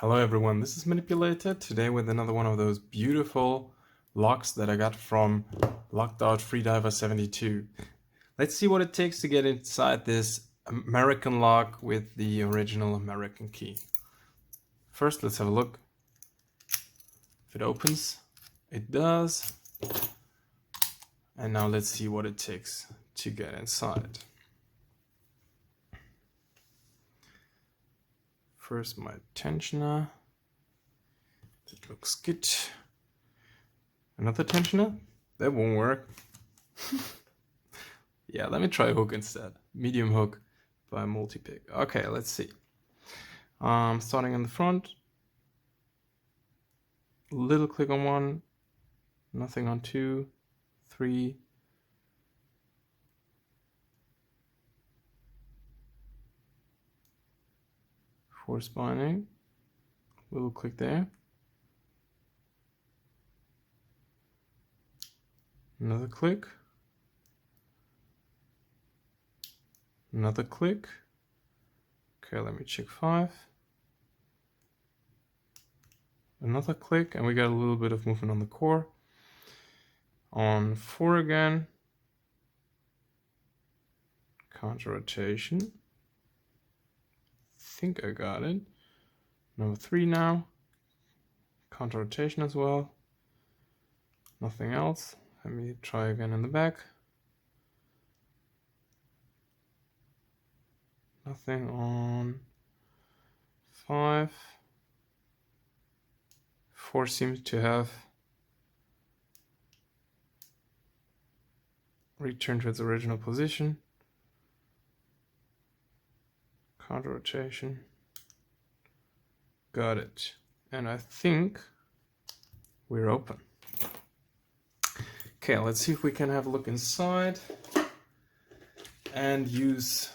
Hello everyone, this is Manipulator, today with another one of those beautiful locks that I got from Locked Out Freediver 72. Let's see what it takes to get inside this American lock with the original American key. First, let's have a look. If it opens, it does. And now let's see what it takes to get inside. First, my tensioner. That looks good. Another tensioner? That won't work. Yeah, let me try a hook instead. Medium hook by Multipick. Okay, let's see. Starting in the front. Little click on one. Nothing on two. Three. Four spinning. Little click there. Another click. Another click. Okay, let me check 5. Another click, and we got a little bit of movement on the core. On 4 again. Counter rotation. Think I got it. Number 3 now. Counter rotation as well. Nothing else. Let me try again in the back. Nothing on 5. 4 seems to have returned to its original position. Counter rotation. Got it. And I think we're open. Okay, let's see if we can have a look inside and use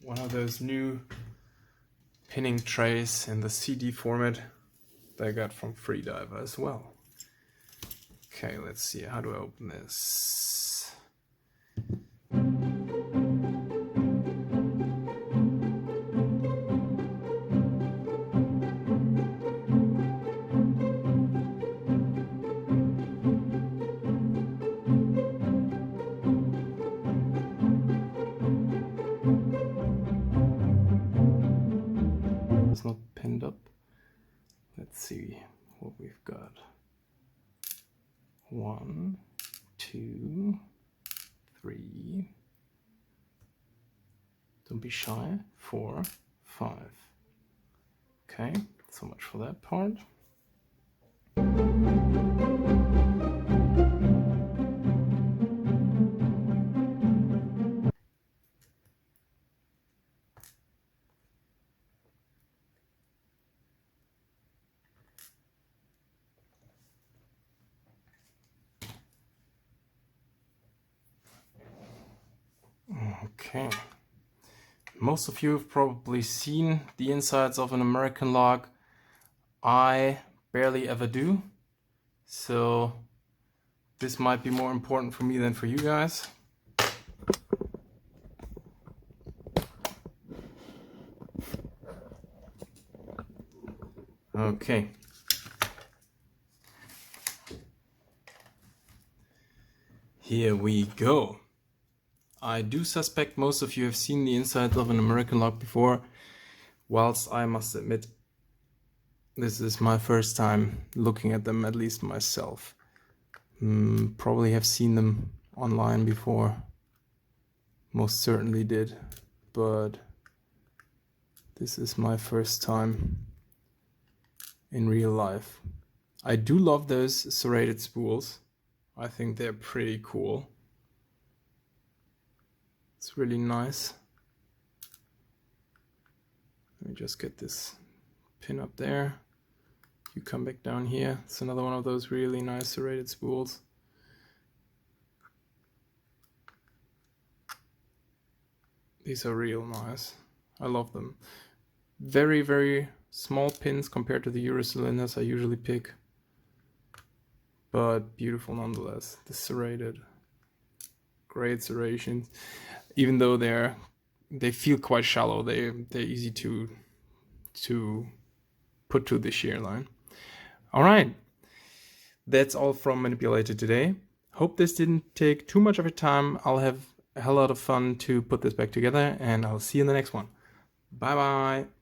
one of those new pinning trays in the CD format that I got from Freediver as well. Okay, let's see. How do I open this? It's not pinned up. Let's see what we've got. 1, 2, 3. Don't be shy. 4, 5. Okay, so much for that part. Okay. Most of you have probably seen the insides of an American lock. I barely ever do. So this might be more important for me than for you guys. Okay. Here we go. I do suspect most of you have seen the insides of an American lock before, whilst I must admit this is my first time looking at them, at least myself. Probably have seen them online before, most certainly did, but this is my first time in real life. I do love those serrated spools. I think they're pretty cool. It's really nice. Let me just get this pin up there. You come back down here. It's another one of those really nice serrated spools. These are real nice. I love them. Very, very small pins compared to the Euro cylinders I usually pick, but beautiful nonetheless. The serrated, great serrations. Even though they feel quite shallow, they're easy to put to the shear line. All right, that's all from Manipulator today. Hope this didn't take too much of your time. I'll have a hell lot of fun to put this back together, and I'll see you in the next one. Bye bye.